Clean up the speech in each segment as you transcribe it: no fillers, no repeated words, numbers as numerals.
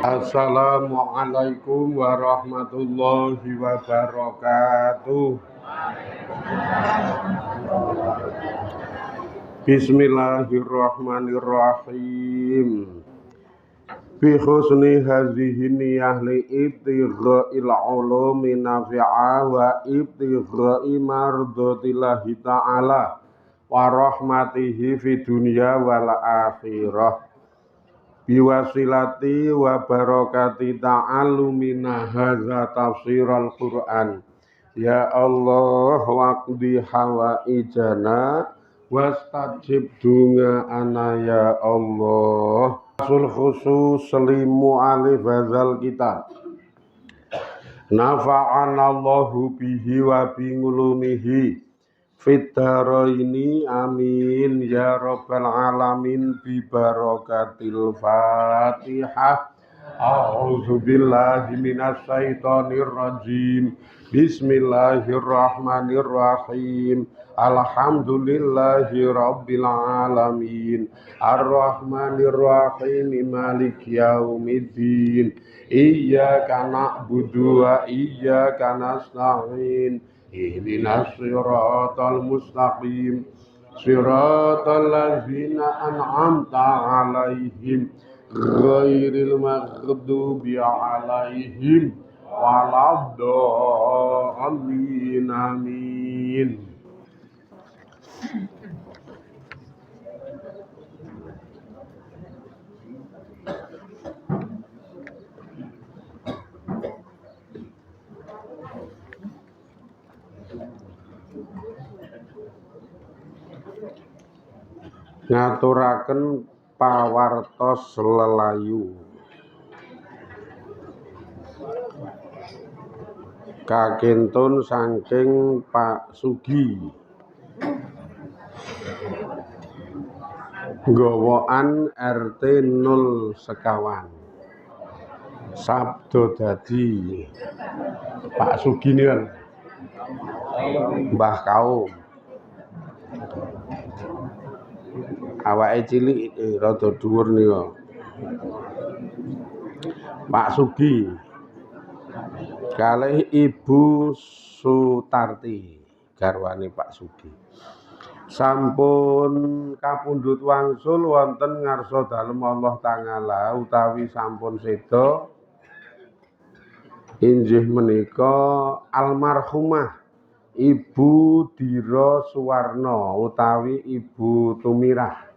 Assalamualaikum warahmatullahi wabarakatuh. Bismillahirrahmanirrahim. Bi husni hadhihi niyah li ibtigha'il ulumi nafi'a wa ibtigha'i mardatillahi ta'ala wa rahmatihi fid dunya wal akhirah. Biwasilati wa barakati ta'allumina hadza tafsiral Qur'an. Ya Allah waqdi hawaijana wastajib du'ana ya Allah. Rasul khusus selimu alif hadzal kitab. Nafa'anallahu bihi wa bingulumihi fit dharaini amin ya rabbal alamin bi barakatil Fatihah. A'udzu billahi minasy syaithanir rajim. Bismillahirrahmanirrahim. Alhamdulillahi rabbil alamin. Arrahmanirrahim. Maliki yaumiddin. Iyyaka na'budu wa iyyaka nasta'in. Ihdinas siratal mustaqim. Siratal ladzina an'amta 'alaihim ghairil maghdubi 'alaihim waladdallin. Amin. Ngaturaken pawartos lelayu kakintun saking Pak Sugi Gowoan RT 0 sekawan sabdo dadi Pak Sugi niku Mbah Kaum awake cilik rada dhuwur nika Pak Sugi kalih Ibu Sutarti garwane Pak Sugi sampun kapundhut wangsul wonten ngarsa dalem Allah Ta'ala utawi sampun seda inggih menika almarhumah Ibu Dira Suwarno utawi Ibu Tumirah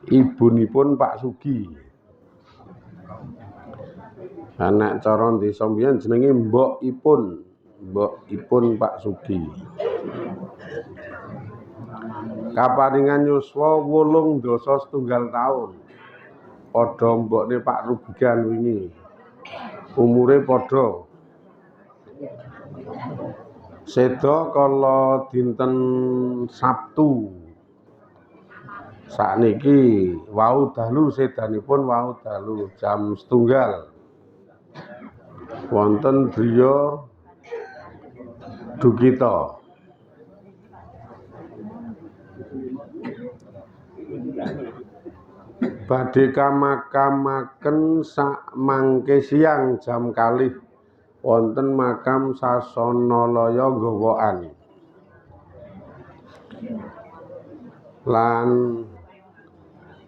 ibunipun Pak Sugi. Anak cara desa mbiyen jenenge mbokipun Pak Sugi. Kaparingan yuswa 87 taun. Padha mbokne Pak Rubigan wingi. Umure padha. Seda kala dinten Sabtu. Sakniki wau dalu sedanipun wau dalu jam 1:00 wonten griya Dukita. Badhe kamakamaken sak mangke siang jam 2 wonten makam Sasanalaya Gowoan. Lan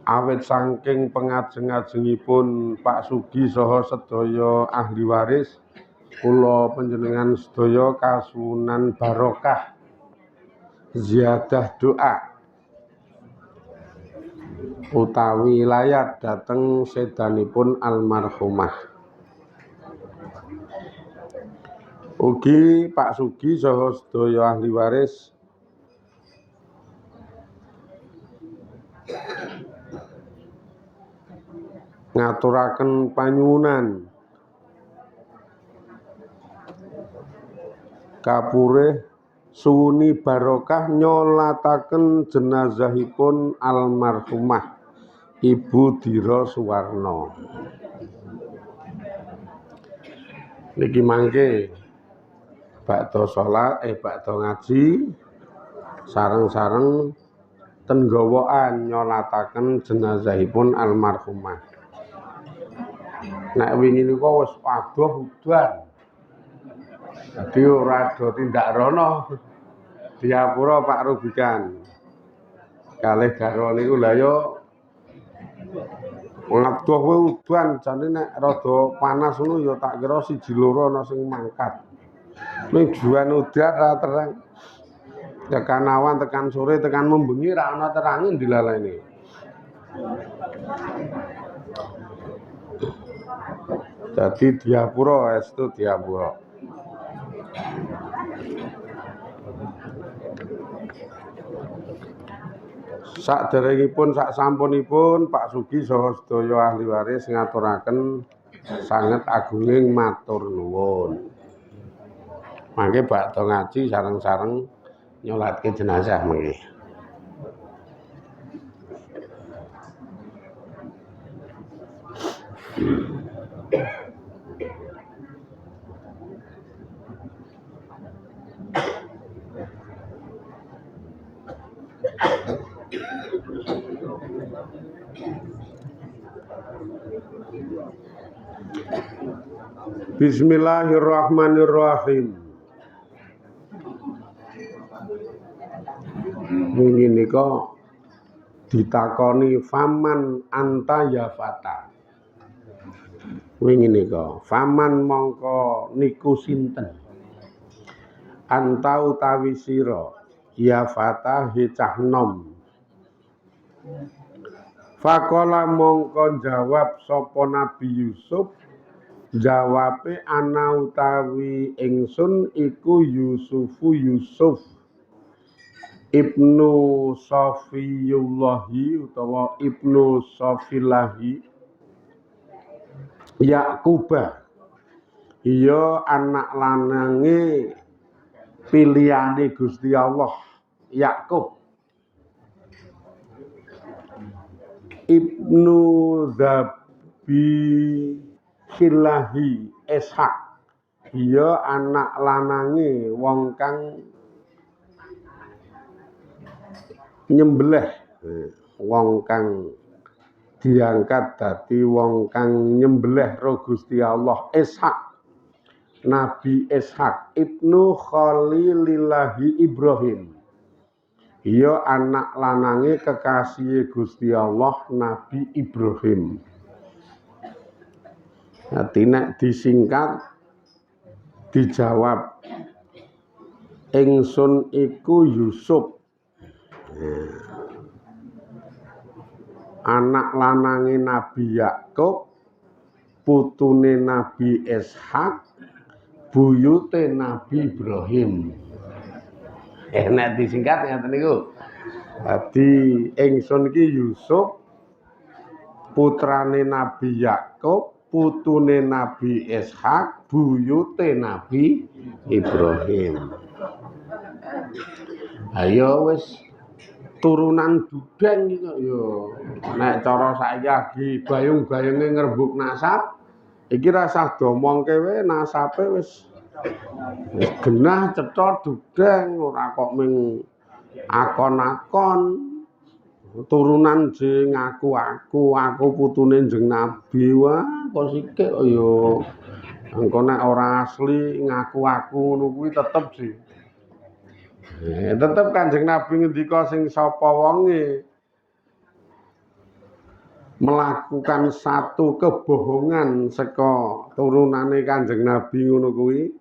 awit saking pengajeng-ajengipun Pak Sugi saha sedaya ahli waris, kula panjenengan sedaya kasuwunan barokah ziyadah doa utawi layat dhateng sedanipun almarhumah. Ugi Pak Sugi saha sedaya ahli waris ngaturaken panyuwunan kapurih suwuni barokah nyolataken jenazahipun almarhumah Ibu Dira Suwarno. Niki mangke bakda salat bakda ngaji sareng-sareng tenggawaan nyolataken jenazahipun almarhumah. Nek wingi niku wis adoh udan. Dadi ora do tindak rono. Diapura Pak Rubikan. Kalih garwa niku lha yo ngadoh kuwi udan jane nek rada panas ngono ya tak kira 1 2 ana sing mangkat. Ning juan udan ra terang. Tekan awan tekan sore tekan membengi ra ana terange dilaleni. Jadi diapura estu diapura. Saderengipun saksampunipun Pak Sugi saha sedaya ahli waris ngaturaken sanget agunging matur nuwun. Mangke bakda ngaji sareng-sareng nyolatke jenazah mengki. Bismillahirrahmanirrahim. Wingi nika ditakoni faman anta ya fata. Wingi nika faman mongko niku sinten? Anta utawi sira ya fata cah nom. Faqala mongko jawab sapa Nabi Yusuf, jawabe ana utawi ingsun iku Yusuf Ibnu Safiyullahi utawa Ibnu Safilahi Yakubah. Iya anak lanange pilihane Gusti Allah Yakub. Ibnu Zabihillahi Ishak. Iya anak lanange wong kang nyembelih, wong kang diangkat dadi wong kang nyembelih ro Gusti Allah Ishak. Nabi Ishak Ibnu Khalilillahi Ibrahim. Iya anak lanange kekasih Gusti Allah Nabi Ibrahim. Dadi nek disingkat dijawab ingsun iku Yusuf. Anak lanange Nabi Yakub, putune Nabi Ishak, buyute Nabi Ibrahim. Nek disingkat ngaten niku. Dadi ingsun iki Yusuf, putrane Nabi Yakub, putune Nabi Ishak, buyute Nabi Ibrahim. Ayo wis turunan dudeng iki yo. Nek cara saiki bayung-bayunge ngrembug nasab, iki rasah domongke wae nasabe wis genah cetha dudeng ora kok ming akon-akon. Turunan je ngaku aku putune Njeng Nabi wah kok sithik yo. Engko nek ora asli ngaku ngono kuwi tetep sih. Tetep Kanjeng Nabi ngendika sing sapa wonge melakukan satu kebohongan saka turunane Kanjeng Nabi ngono kuwi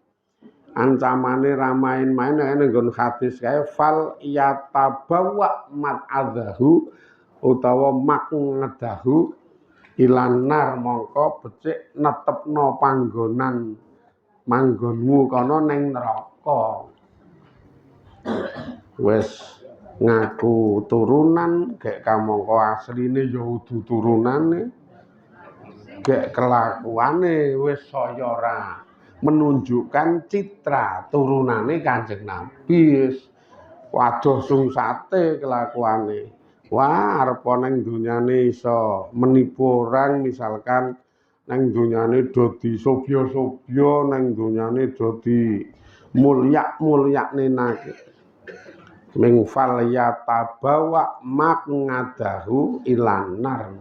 ancamane ra main-main nek nggon hadis kae fal yatabawa mad'adahu utawa mak ngedahu ilanar mongko becik netepno panggonan manggonmu kono ning neraka. Wis ngaku turunan gek kamangka asline ya udu turunane gek kelakuane wis saya ora menunjukkan citra turunane Kanjeng Nabi wis waduh sungsate kelakuane. Wah arep nang dunyane iso menipu orang misalkan nang dunyane dadi sobya-sobya nang dunyane dadi mulya-mulyane nake ming fal yatabawa maqngadahu ilanar.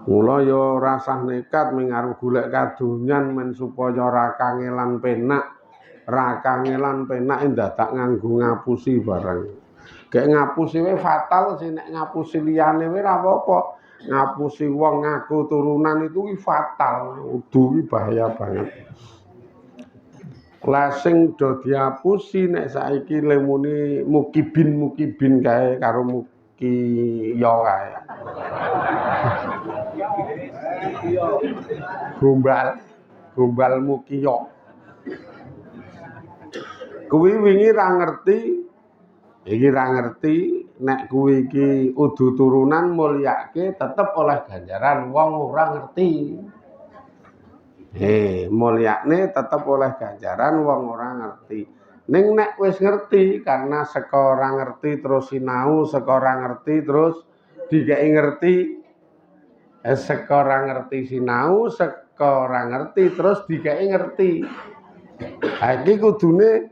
Mula ya rasah nekat mengarep golek kadonyan men supaya ra kangelan penak dadak nganggo ngapusi barang. Gek ngapusi wae fatal sih, nek ngapusi liyane wae ora apa-apa. Ngapusi wong ngaku turunan itu fatal, udu iki bahaya banget. Lasing do diapusi nek saiki lemuni mukibin kae karo mukiyo kae. Gombal mukiyo. Kuwi wingi ra ngerti, iki ra ngerti nek kuwi iki udu turunan mulyake tetep oleh ganjaran wong ora ngerti. Mulyane tetep oleh ganjaran wong ora ngerti. Ning nek wis ngerti karena saka ora ngerti terus sinau, saka ora ngerti terus dikeki ngerti. Saka ora ngerti sinau, saka ora ngerti terus dikeki ngerti. Ha iki kudune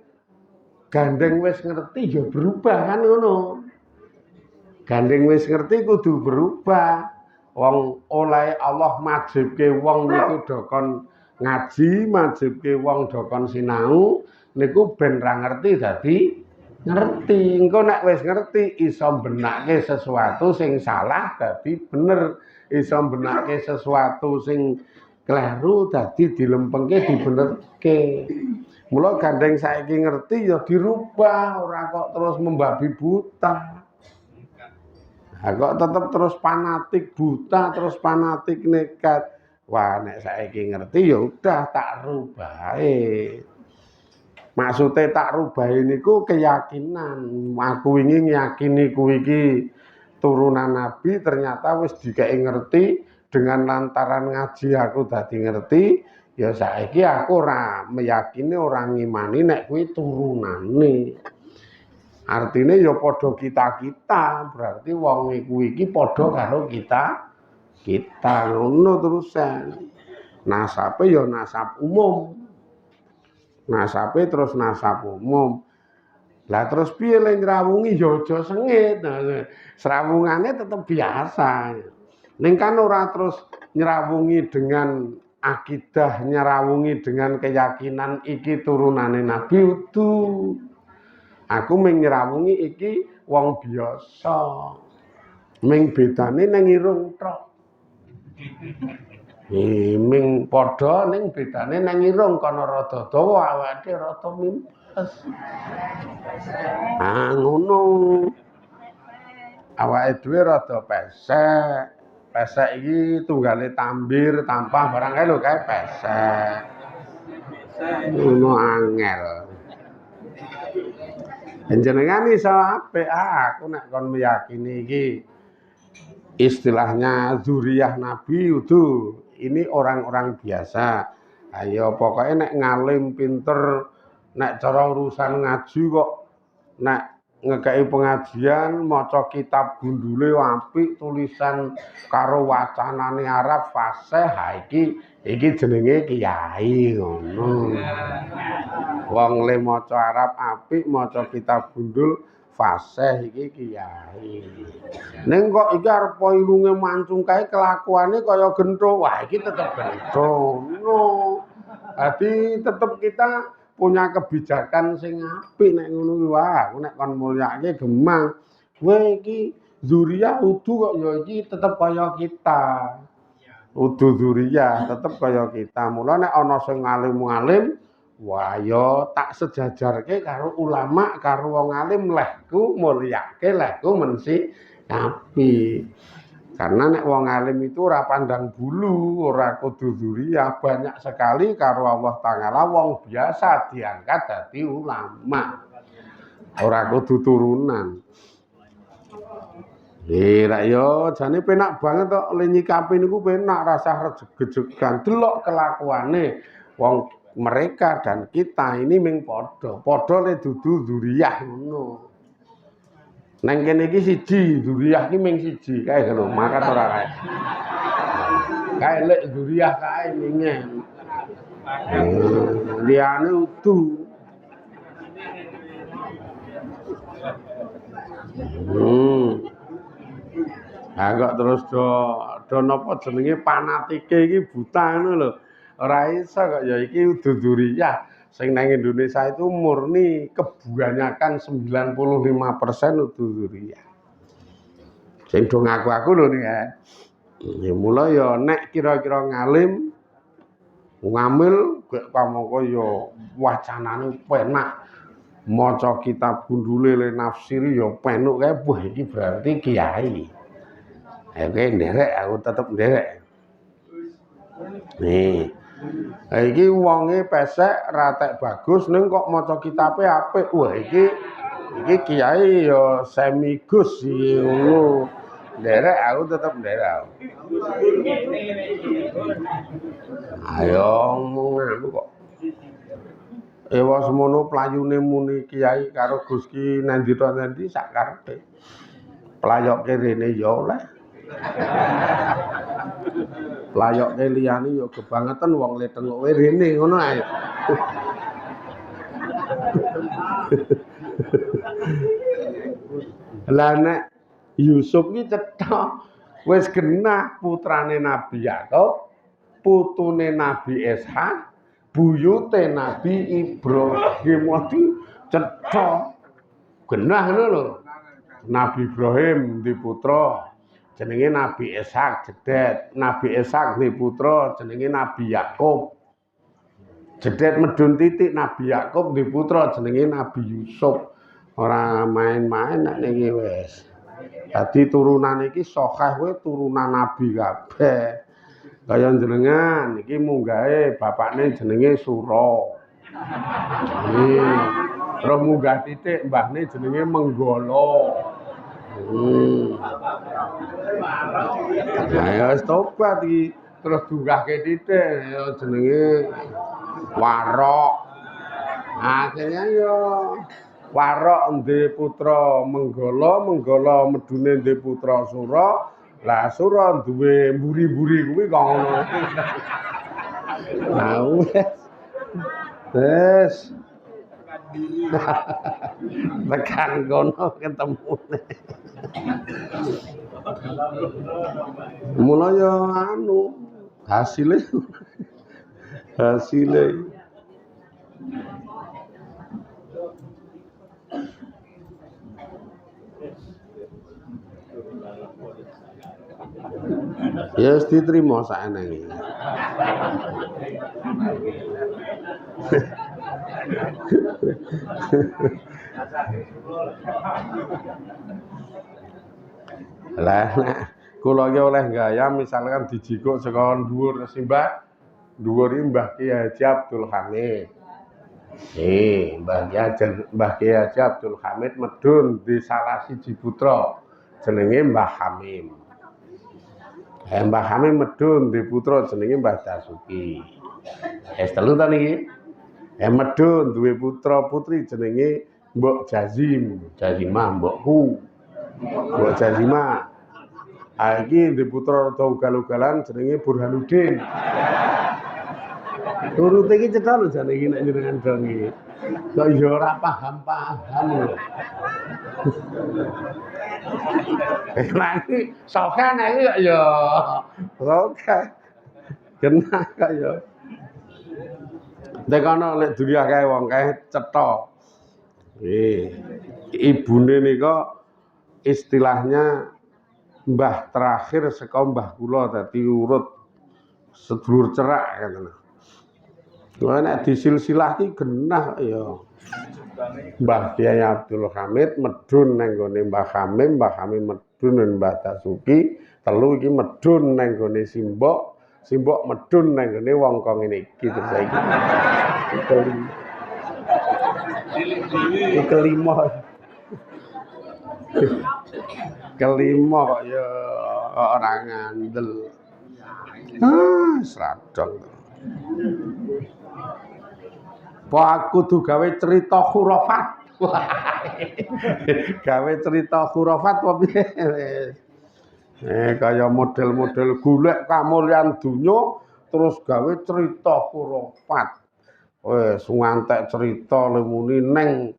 gandeng wis ngerti ya berubah kan ngono. Gandeng wis ngerti kudu berubah. Wong oleh Allah majibke wong niku dokon ngaji, majibke wong dokon sinau niku ben ra ngerti dadi ngerti. Engko nek wis ngerti iso benake sesuatu sing salah dadi bener, iso benake sesuatu sing kleru dadi dilempengke dibenerke. Mula gandeng saiki ngerti ya dirubah, ora kok terus membabi buta. Nah, kok tetep terus fanatik buta, terus fanatik nekat. Wah, nek saiki ngerti ya udah tak rubahe. Maksude tak rubahe niku keyakinan. Aku wingi ngiyakini kuwi iki turunan Nabi, ternyata wis dikeki ngerti dengan lantaran ngaji aku dadi ngerti. Ya saiki aku ora meyakini, ora ngimani nek kuwi turunane. Artine ya padha kita-kita, berarti wong iku iki padha karo kita ngono terusan. Nasabe ya nasab umum. Nasabe terus nasab umum. Lah terus piye le ngrawungi ya aja sengit. Serawungane tetep biasa. Ning kan ora terus nyrawungi dengan akidah, nyerawungi dengan keyakinan iki turunane Nabi udu. Aku mung nyrawungi iki wong biasa. Ming bedane nang irung tok. Ming padha ning bedane nang irung kana rada dawa awake rada mimpes. Ngono. Awake dhewe rada pesek. Pesek iki tunggale tambir, tampah barang kae lho kae pesek. Ngono angel. Jenengan iso apik aku nek kon meyakini iki istilahnya zuriyah Nabi itu ini orang-orang biasa. Ayo pokoknya nek ngalim pinter, nek cara urusan ngaji kok nek ngekei pengajian maca kitab gundule apik, tulisan karo wacanane Arab fasih, ha iki jenenge kiai ngono. Wong le maca Arab apik, maca kitab gundul fasih iki kiai. Ning kok iki arep ilunge mancung kae kelakuane kaya gentho. Wah, iki tetep gentho. No. Dadi tetep kita punya kebijakan sing apik nek ngono kuwi. Wah, aku nek kon mulyake gemang. Kowe iki zuriyah udu kok ya iki tetep kaya kita. Udu zuriyah tetep kaya kita. Mula nek ana sing alim-alim, wah ya tak sejajarke karo ulama, karo wong alim lehku mulyake, lehku mensikapi. Karena nek wong alim itu ora pandang bulu, ora kudu zuriyah, banyak sekali karo Allah Ta'ala wong biasa diangkat dadi ulama. Ora kudu turunan. Rak yo jane penak banget kok le nyikapi niku penak rasa rejegegan delok kelakuane wong mereka dan kita ini ming padha le dudu zuriyah ngono. Nang kene iki siji, zuriyah iki ming siji kae lho, makat ora kae. Kae lek zuriyah kae mingen. liyane udu. Kok terus do napa jenenge panatike iki buta ngono lho. Ora iso kok ya iki udu duriyah. Sing nang Indonesia itu murni kebanyakan 95% udu duriyah. Sing do ngaku-aku lho nih ya. Ya mula ya nek kira-kira ngalim ngamil gek pamangka ya wacanane penak. Maca kitab gundule le nafsiri ya penuk kae wah iki berarti kiai. Oke nderek aku tetep nderek. Nih. Iki wonge pesek ratek bagus ning kok maca kitabe apik. Wah iki kiai ya semigus ngono. Nderek aku tetep nderek. Ayo ngono kok. Ewa semono playune muni kiai karo Gusti nandita nandi sak karepe. Playoke rene ya oleh. Playoke liyane ya kebangetan wong le tengoke rene ngono ae. Lah nek Yusuf iki cetha wis genah putrane Nabi Yakub, putune Nabi Ishak, buyute Nabi Ibrahim wadi cetha genah ngono lho. Nabi Ibrahim di putra jenenge Nabi Ishak jedet, Nabi Ishak di putra jenenge Nabi Yakub. Jedet medun titik Nabi Yakub di putra jenenge Nabi Yusuf. Ora main-main nek niki wis. Dadi turunan iki sokeh kowe turunan Nabi kabeh. Kaya jenengan iki munggahe bapakne jenenge Sura. Terus munggah titik mbahne jenenge Menggala. Ya wis tobat iki terus dunggahke titik ya jenenge Warok. Akhirnya ya Warok ndhe putra Menggala, Menggala medune ndhe putra Sura. Lah Sura duwe mburi-mburi kuwi kok ngono. Lah wis. Tekan kono ketemune. Mula ya anu hasilnya ya wis diterima saenenge. Lah nek kula iki oleh gaya misalkan dijikuk saka dhuwur simbah dhuwur iki Mbah Ki Haji Abdul Hamid. Mbah Ki Haji Abdul Hamid medun di salah siji putra jenenge Mbah Hamim. Mbah Hamim medun di putra jenenge Mbah Dasuki. Wis telu ta niki? Medun duwe putra putri jenenge Mbok Jazimah mbokku. Mbok Jazimah. Iki di putra rada ugal-ugalan jenenge Burhanuddin. Turute iki cetha lho jane iki nek jenengan dong iki. Kok ya ora paham-paham lho. Lah iki soke nek iki kok ya oke. Genah kok ya. Nek ana nek dunia kae wong kae cetha. Ibune nika istilahnya mbah terakhir saka mbah kula dadi urut sedulur cerak ngono. Wah nek disilsilah iki genah ya. Mbah Kyai Abdul Hamid medun nang gone Mbah Hamim, Mbah Hamim medun nang Mbah Dasuki, telu iki medun nang gone Simbok, Simbok medun nang gone wong kok ngene iki terus saiki. Kelima kok ya ora ngandel. Sradol. Apa aku kudu gawe cerita khurafat? Gawe cerita khurafat apa piye? Kaya model-model golek kamulyan donya terus gawe cerita khurafat. Wes ngantek cerita lemuni neng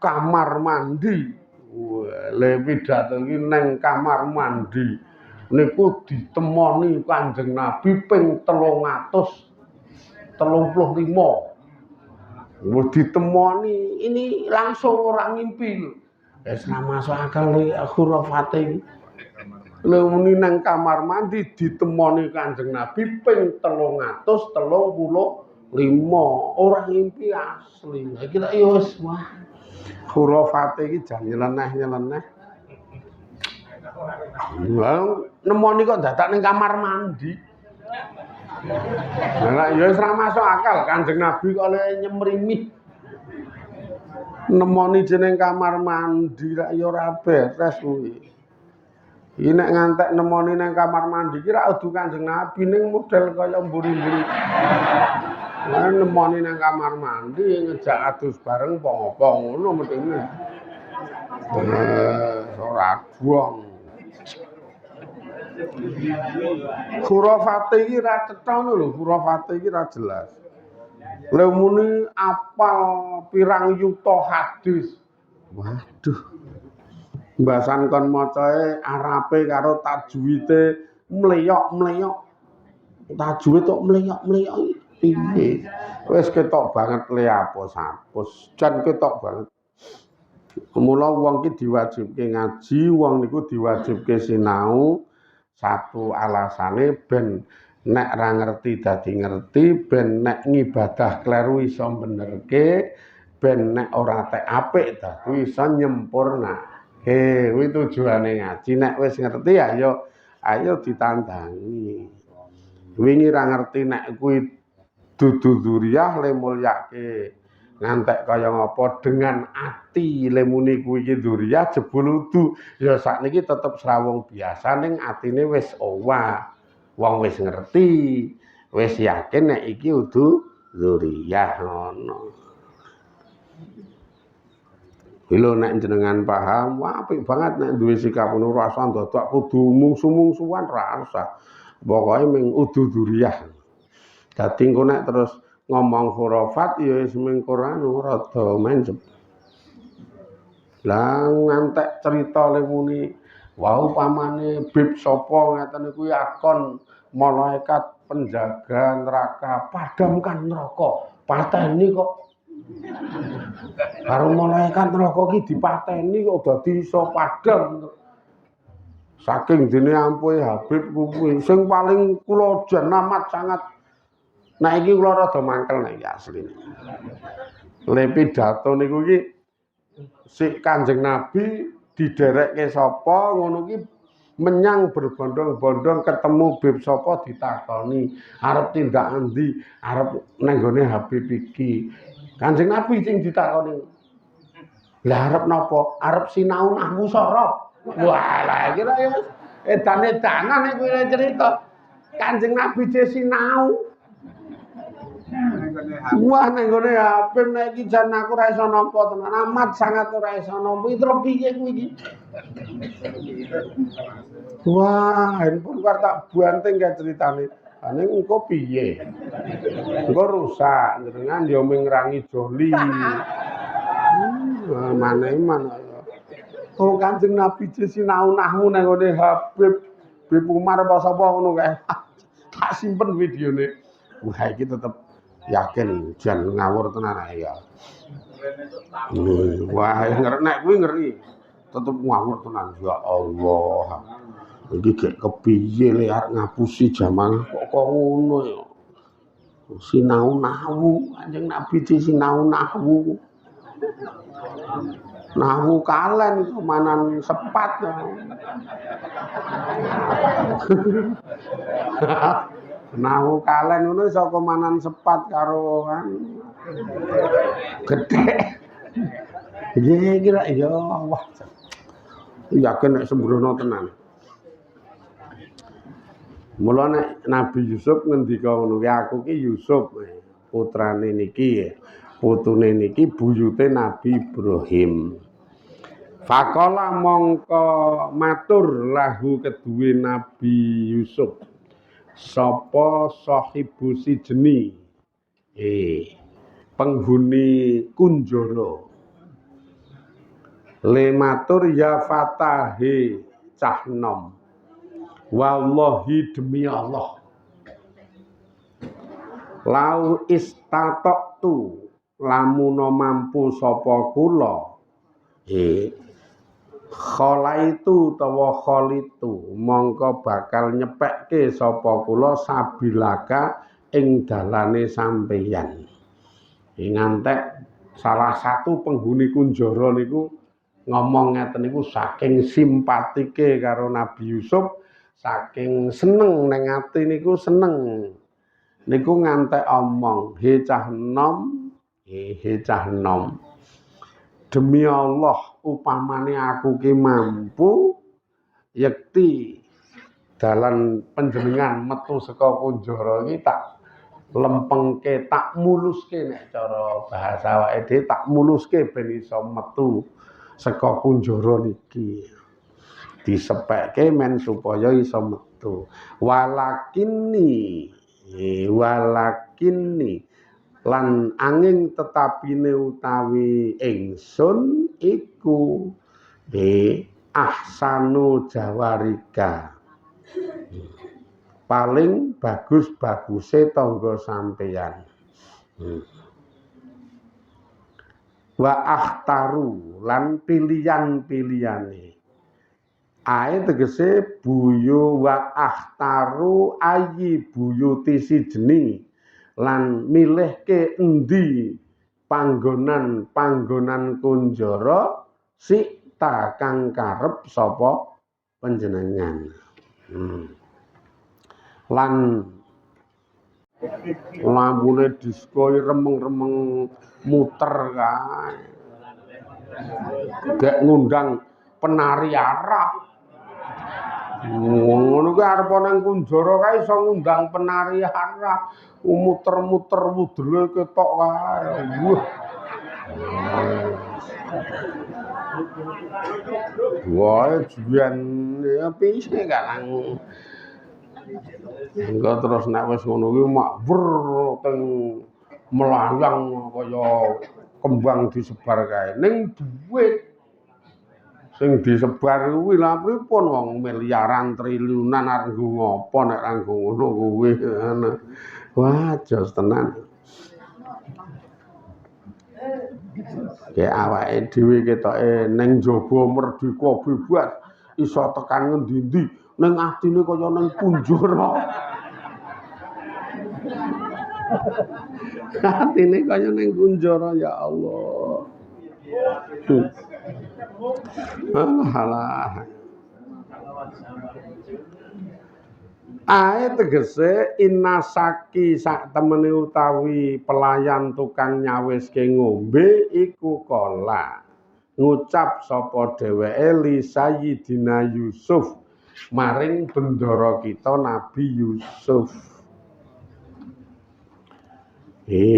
kamar mandi. Le pidato iki neng kamar mandi. Niku ditemoni Kanjeng Nabi ping 335. Wis ditemoni ini langsung orang ngimpi. Wis ra masuk akal khurafate. Lemuni nang kamar mandi ditemoni Kanjeng Nabi ping 335 orang ngimpi asli. Iki tak yo wis wah. Khurafate iki jan nyeleneh-nyeleneh. Lah nemoni kok dadak ning kamar mandi. Lah ya wis ra masuk akal Kanjeng Nabi kok le nyemrimit. Nemoni jeneng kamar mandi ra ya ora beres kuwi. Iki nek ngantek nemoni nang kamar mandi ki ra udu Kanjeng Nabi ning model kaya mburi-mburi. Lah nemoni nang kamar mandi ngejak adus bareng apa ngono mendine. Ora buang. Khurafate iki ra cetha lho, khurafate iki ra jelas. Lemuni apal pirang yuta hadis. Waduh. Mbasan kon macae Arabe karo tajwide mleyok-mleyok. Tajwid kok mleyok-mleyok piye? Wis ketok banget le apus-apus. Jan ketok banget. Mula wong ki diwajibke ngaji, wong niku diwajibke sinau. Satu alasane ben nek ra ngerti dadi ngerti, ben nek ngibadah kleru iso benerke, ben nek ora tek apik dadi iso nyempurnake. Kuwi tujuane ngaji. Nek wis ngerti ayo ditandangi. Wingi ra ngerti nek kuwi dudu dzuriyah le mulyake ngantek kaya ngapa dengan ati lemuni kuwi iki dzuriyah jebul udu ya sakniki tetep srawung biasa ning atine wis owah wong wis ngerti wis yakin nek iki udu dzuriyah ngono. Lho nek jenengan paham wah apik banget nek duwe sikap ngono rasa dadak kudu mungsu-mungsuan ra usah pokoke ming udu dzuriyah. Dadi engko nek terus ngomong khurafat ya wis ming Quran rada mencep. Lah ngantek cerita lemuni wau pamane bib sapa ngeten kuwi akon malaikat penjaga neraka padamkan neraka. Pateni kok. Karo malaikat neraka ki dipateni kok dadi iso padam. Saking dene ampuhe Habib kuwi sing paling kula jan amat sangat. Nah iki kula rada mangkel nek asline. Le pidato niku iki si Kanjeng Nabi diderekke sapa ngono ki menyang berbondong-bondong ketemu bib sapa ditakoni arep tindak endi arep nang gone Habib iki. Kanjeng Nabi sing ditakoni. Lah arep napa? Arep sinau nahwu sorof. Wah, lah iki ya edan-edanan nek kuwi cerita. Kanjeng Nabi dhewe sinau. Wah nang gone Habib nek iki jan aku ora iso nampa tenan amat sangat ora iso nampa iki piye kuwi iki. Wah, handphone war tak banting ka ceritane. Ane engko piye? Engko rusak jenengan ya ming ngrangi joli. Mana-mana ya. Oh Kanjeng Nabi sinau nahwu nang gone Habib Umar apa sapa ngono kae. Tak simpen videone. Wah iki tetep yakin jan ngawur tenan ya. Wah, nek kuwi ngeri. Tetep ngawur tenan ya Allah. Iki gek kepiye le arep ngapusi jaman kok ngono ya. Sinau nahwu, Kanjeng Nabi sinau nahwu. Nahwu kalen kemanan sepat. Nahwu kalen ngono iso komanan sepat karo kan. Gedhe. Iki kira ya Allah. Yakin nek sembrono tenan. Mula nek Nabi Yusuf ngendika ngono ki aku ki Yusuf putrane niki putune niki buyute Nabi Ibrahim. Faqala mongko matur lahu keduwe Nabi Yusuf. Sapa sahibu sijeni penghuni kunjara. Le matur ya fatahe cah nom. Wallahi demi Allah. Lau istatoktu lamuno mampu sapa kula. Kholaitu tawa kholitu mongko bakal nyepekke sapa kula sabilaka ing dalane sampeyan. Ngantek salah satu penghuni kunjara niku ngomong ngeten niku saking simpatike karo Nabi Yusuf, saking seneng neng ati niku seneng. Niku ngantek omong, he cah nom, demi Allah upamane aku ki mampu yekti dalan panjenengan metu saka kunjara iki tak lempengke, tak muluske nek cara bahasa awake dhewe tak muluske ben iso metu saka kunjara niki. Disepekke men supaya iso metu. Walakini lan angin tetapine utawi ingsun iku ahsanu jawarika. Paling bagus-baguse tangga sampeyan. Wa akhtaru lan pilihan-pilihane. Ae tegese buyu wa akhtaru ayi buyuti sijeni lan milihke endi panggonan kunjara sikta kang karep sapa panjenengan. Lan lampune disko remeng-remeng muter kae. Gek ngundang penari Arab. Ngono kuwi arep nang kunjara kae iso ngundang penari Arab, muter-muter wudele ketok kae. Wah, juan ya piye gak nang. Engko terus nek wis ngono kuwi mak teng melayang kaya kembang disebar kae. Ning dhuwit sing disebar kuwi lha pripun wong miliaran triliunan arep nggo ngopo nek ra nggo ngono kuwi. Wah, jos tenan. Kayak awake dhewe ketoke ning jaba merdeka bebas iso tekan ngendi-endi ning atine kaya ning kunjara. Atine kaya ning kunjara ya Allah. Alah. Ae tegese inasaki sak temene utawi pelayan tukang nyawiske ngombe iku kola ngucap sapa dheweke li Sayyidina Yusuf maring bendara kita Nabi Yusuf.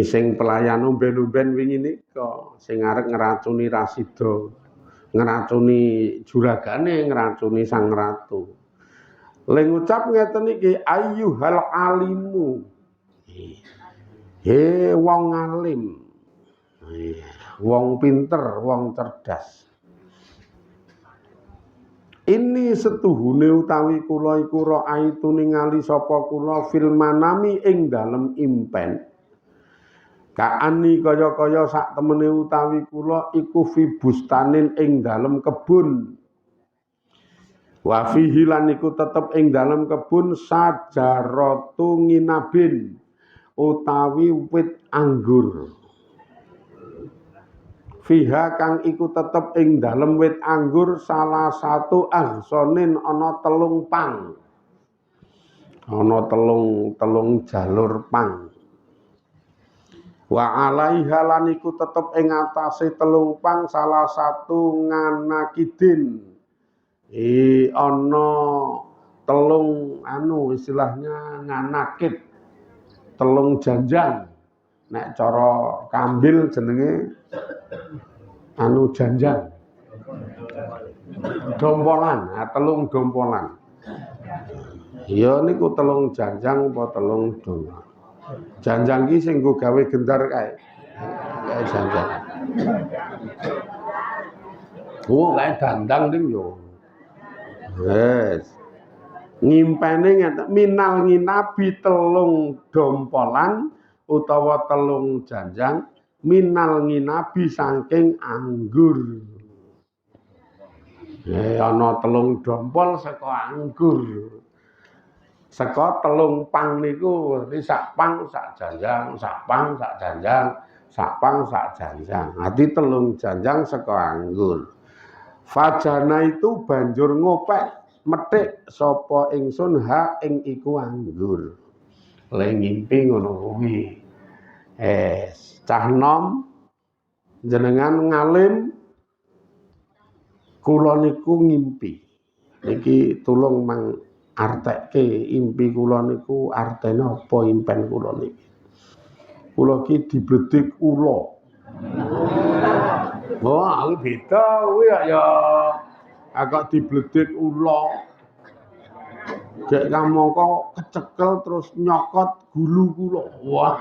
Sing pelayan umben-umben wingi nika sing arep ngracuni Rasida, ngracuni juragane, ngracuni sang ratu. Le ngucap ngeten iki ayyuhal alimu. Wong alim. Wong pinter, wong cerdas. Ini setuhune utawi kula iku raaitu ningali sapa kula fil manami ing dalem impen. Kaani kaya-kaya sak temene utawi kula iku fi bustanin ing dalem kebun. Wa fihi lan iku tetep ing dalem kebun sajaratu nginabin utawi wit anggur. Fiha kang iku tetep ing dalem wit anggur salah satu ahsonin ana telung pang. Ana telung jalur pang. Wa alaiha lan iku tetep ing atase telung pang salah satu nganakidin. Ana telung istilahnya nganakit telung janjang nek cara kambil jenenge janjang dompolan telung dompolan ya niku telung janjang apa telung dom janjang ki sing nggo gawe gendar kae Kayak janjang. Oh, kayak dandang ning yo. Yes. Ngimpene ngeten minal nginabi telung dompolan utawa telung janjang minal nginabi saking anggur. Ana telung dompol saka anggur. Saka telung pang niku sak pang sak janjang, sak pang sak janjang, sak pang sak janjang. Ati telung janjang saka anggur. Fajana itu banjur ngopek metik sapa ingsun ha ing iku anggur. Le ngimpi ngono kuwi. Cah nom jenengan ngalim kula niku ngimpi. Niki tulung mang artekke impi kula niku artene apa impen kula niki. Kula ki dibledik ula. Wah, aku beda kuwi ya agak dibledik ula. Gek kamangka kecekel terus nyokot gulu kula. Wah.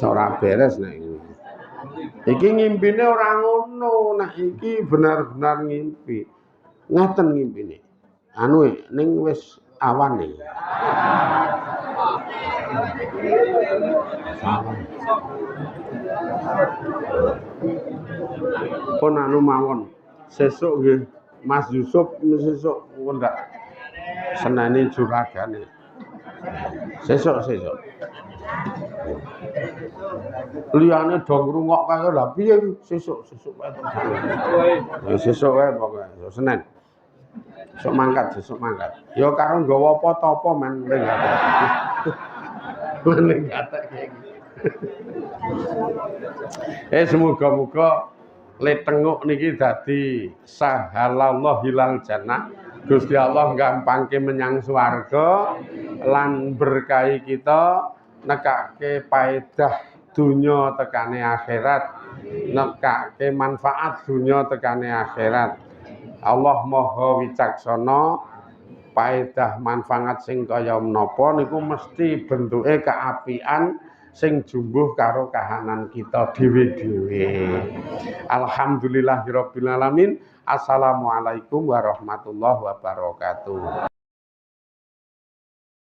Ora beres nek iki. Iki ngimpine ora ngono, nek iki benar-benar ngimpi. Ngaten ngimpine. Anu ning wis awan iki. Pun anu mawon. Sesuk nggih Mas Yusuf sesuk ndak seneni juragane. Sesuk. Liyane do ngrungok kaya lha piye sesuk wae. Sesuk wae pokoke Senin. Sesuk mangkat. Ya karo nggawa apa-apa men ning gatek iki. Semoga-moga le tenguk niki dadi sahalallah hilal jannah. Gusti Allah gampangke menyang swarga lan berkahi kita nekake paedah dunya tekane akhirat, nekake manfaat dunya tekane akhirat. Allah Maha Wicaksana, paedah manfaat sing kaya menapa niku mesti bentuke kaapian sing jumbuh karo kahanan kita dhewe-dhewe. Alhamdulillahirabbil alamin. Assalamualaikum warahmatullahi wabarakatuh.